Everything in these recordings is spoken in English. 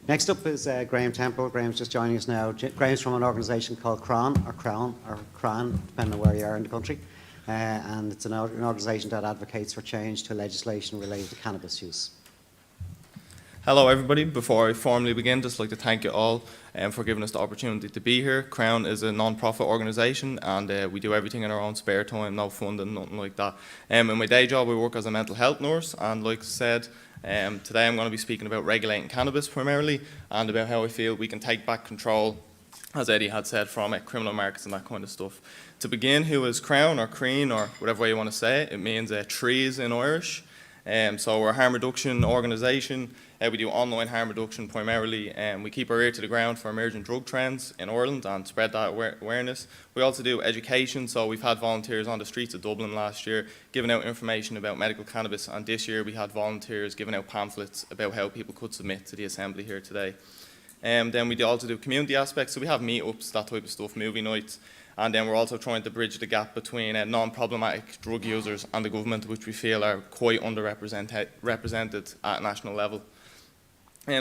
Next up is Graham Temple. Graham's just joining us now. Graham's from an organisation called Crainn, depending on where you are in the country. And it's an organisation that advocates for change to legislation related to cannabis use. Hello everybody. Before I formally begin, just like to thank you all for giving us the opportunity to be here. Crainn is a non-profit organisation and we do everything in our own spare time, no funding, nothing like that. In my day job I work as a mental health nurse, and like I said, today I'm going to be speaking about regulating cannabis primarily and about how I feel we can take back control, as Eddie had said, from criminal markets and that kind of stuff. To begin, who is Crainn or Crainn or whatever way you want to say it? It means trees in Irish. So we're a harm reduction organisation. We do online harm reduction primarily, and we keep our ear to the ground for emerging drug trends in Ireland and spread that awareness. We also do education, so we've had volunteers on the streets of Dublin last year giving out information about medical cannabis, and this year we had volunteers giving out pamphlets about how people could submit to the assembly here today. Then we also do community aspects, so we have meetups, that type of stuff, movie nights. And then we're also trying to bridge the gap between non-problematic drug users and the government, which we feel are quite underrepresented at national level.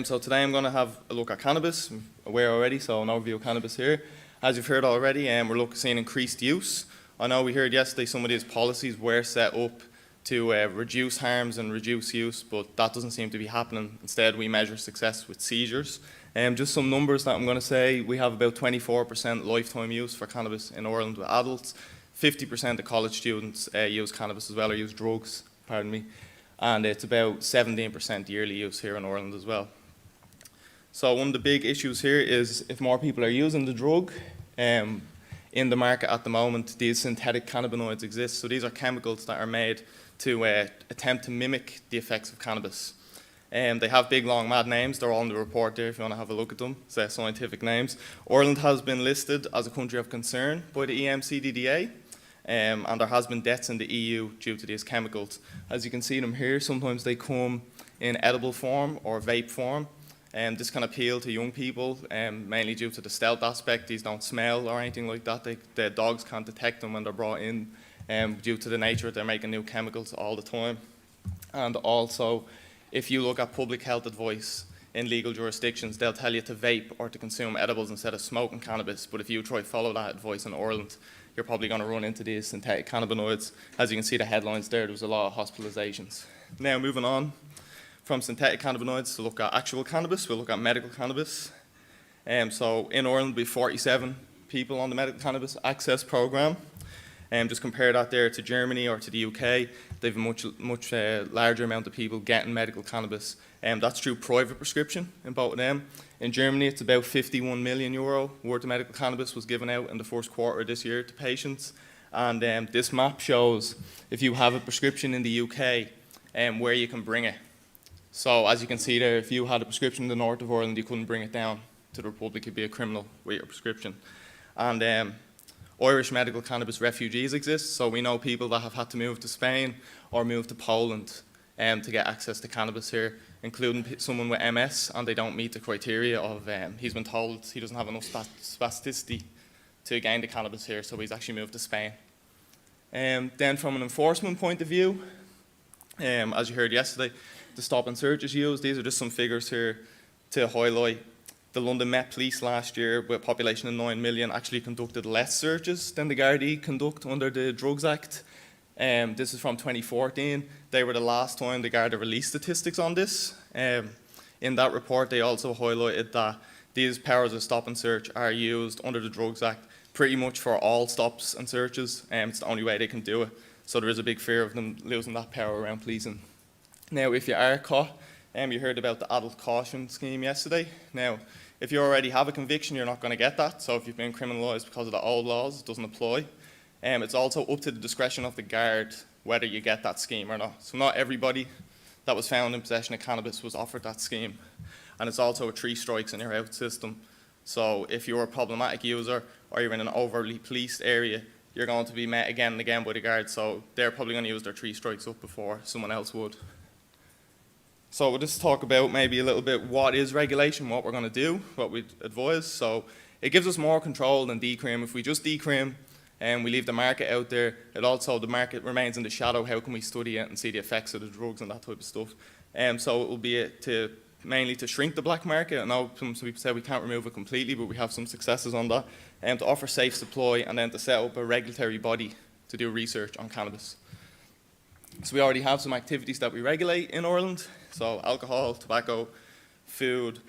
So today I'm going to have a look at cannabis. I'm aware already, so an overview of cannabis here. As you've heard already, we're seeing increased use. I know we heard yesterday some of these policies were set up to reduce harms and reduce use, but that doesn't seem to be happening. Instead, we measure success with seizures. Just some numbers that I'm going to say. We have about 24% lifetime use for cannabis in Ireland with adults. 50% of college students use cannabis as well, or use drugs, pardon me. And it's about 17% yearly use here in Ireland as well. So one of the big issues here is if more people are using the drug, in the market at the moment, these synthetic cannabinoids exist. So these are chemicals that are made to attempt to mimic the effects of cannabis. They have big, long, mad names. They're all in the report there if you want to have a look at them. It's their scientific names. Ireland has been listed as a country of concern by the EMCDDA, and there has been deaths in the EU due to these chemicals. As you can see them here, sometimes they come in edible form or vape form. This can appeal to young people, mainly due to the stealth aspect. These don't smell or anything like that. The dogs can't detect them when they're brought in due to the nature they're making new chemicals all the time. And also, if you look at public health advice in legal jurisdictions, they'll tell you to vape or to consume edibles instead of smoking cannabis. But if you try to follow that advice in Ireland, you're probably going to run into these synthetic cannabinoids. As you can see the headlines there was a lot of hospitalizations. Now moving on from synthetic cannabinoids to look at actual cannabis, we'll look at medical cannabis. So in Ireland we have 47 people on the medical cannabis access programme. Just compare that there to Germany or to the UK, they have a much larger amount of people getting medical cannabis. That's through private prescription in both of them. In Germany, it's about €51 million worth of medical cannabis was given out in the first quarter of this year to patients. And this map shows if you have a prescription in the UK, where you can bring it. So as you can see there, if you had a prescription in the north of Ireland, you couldn't bring it down to the Republic. You'd be a criminal with your prescription. And Irish medical cannabis refugees exist, so we know people that have had to move to Spain or move to Poland to get access to cannabis here, including someone with MS, and they don't meet the criteria of, he's been told he doesn't have enough spasticity to gain the cannabis here, so he's actually moved to Spain. Then from an enforcement point of view, as you heard yesterday, the stop and search is used. These are just some figures here to highlight. The London Met Police last year, with a population of 9 million, actually conducted less searches than the Gardaí conduct under the Drugs Act. This is from 2014. They were the last time the Garda released statistics on this. In that report, they also highlighted that these powers of stop and search are used under the Drugs Act pretty much for all stops and searches. It's the only way they can do it. So there is a big fear of them losing that power around policing. Now, if you are caught, you heard about the adult caution scheme yesterday. Now, if you already have a conviction, you're not going to get that. So if you've been criminalised because of the old laws, it doesn't apply. It's also up to the discretion of the guard whether you get that scheme or not. So not everybody that was found in possession of cannabis was offered that scheme. And it's also a 3 strikes and you're out system. So if you're a problematic user or you're in an overly policed area, you're going to be met again and again by the guards. So they're probably going to use their 3 strikes up before someone else would. So we'll just talk about maybe a little bit what is regulation, what we're going to do, what we advise. So it gives us more control than decrim. If we just decrim and we leave the market out there, the market remains in the shadow. How can we study it and see the effects of the drugs and that type of stuff? So it will be to mainly to shrink the black market. I know some people say we can't remove it completely, but we have some successes on that, and to offer safe supply, and then to set up a regulatory body to do research on cannabis. So we already have some activities that we regulate in Ireland, so alcohol, tobacco, food,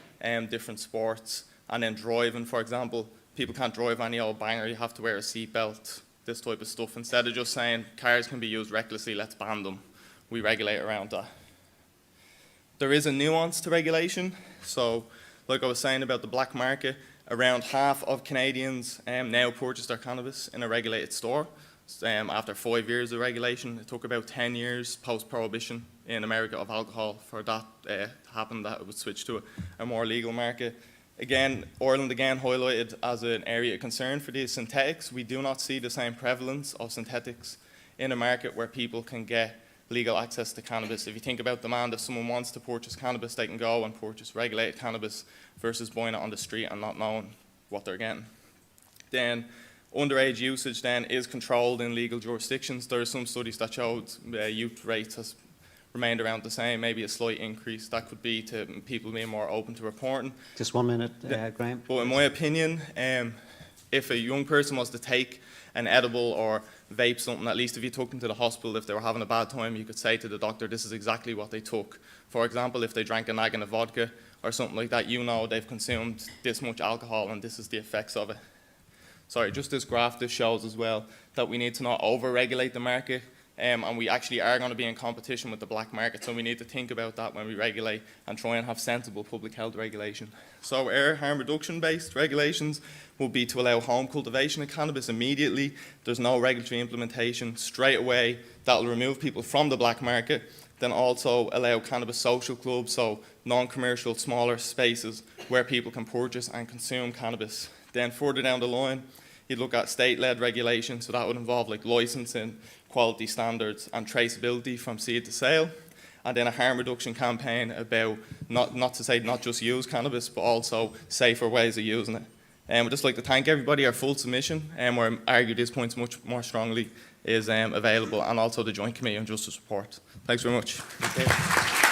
different sports, and then driving, for example. People can't drive any old banger, you have to wear a seatbelt, this type of stuff. Instead of just saying cars can be used recklessly, let's ban them, we regulate around that. There is a nuance to regulation. So like I was saying about the black market, around half of Canadians now purchase their cannabis in a regulated store. After 5 years of regulation, it took about 10 years post-prohibition in America of alcohol for that to happen, that it would switch to a more legal market. Again, Ireland again highlighted as an area of concern for these synthetics. We do not see the same prevalence of synthetics in a market where people can get legal access to cannabis. If you think about demand, if someone wants to purchase cannabis, they can go and purchase regulated cannabis versus buying it on the street and not knowing what they're getting. Then underage usage then is controlled in legal jurisdictions. There are some studies that showed youth rates has remained around the same, maybe a slight increase. That could be to people being more open to reporting. Just 1 minute, Graham. But in my opinion, if a young person was to take an edible or vape something, at least if you took them to the hospital, if they were having a bad time, you could say to the doctor, this is exactly what they took. For example, if they drank a naggin of vodka or something like that, you know they've consumed this much alcohol and this is the effects of it. Sorry, just this graph, this shows as well that we need to not over-regulate the market, and we actually are going to be in competition with the black market, so we need to think about that when we regulate and try and have sensible public health regulation. So our harm reduction based regulations will be to allow home cultivation of cannabis immediately. There's no regulatory implementation straight away. That will remove people from the black market. Then also allow cannabis social clubs, so non-commercial smaller spaces where people can purchase and consume cannabis. Then further down the line, you'd look at state-led regulation, so that would involve like licensing, quality standards and traceability from seed to sale. And then a harm reduction campaign about not to say not just use cannabis, but also safer ways of using it. And we'd just like to thank everybody. Our full submission, where I argue these points much more strongly, is available, and also the Joint Committee on Justice report. Thanks very much. Okay.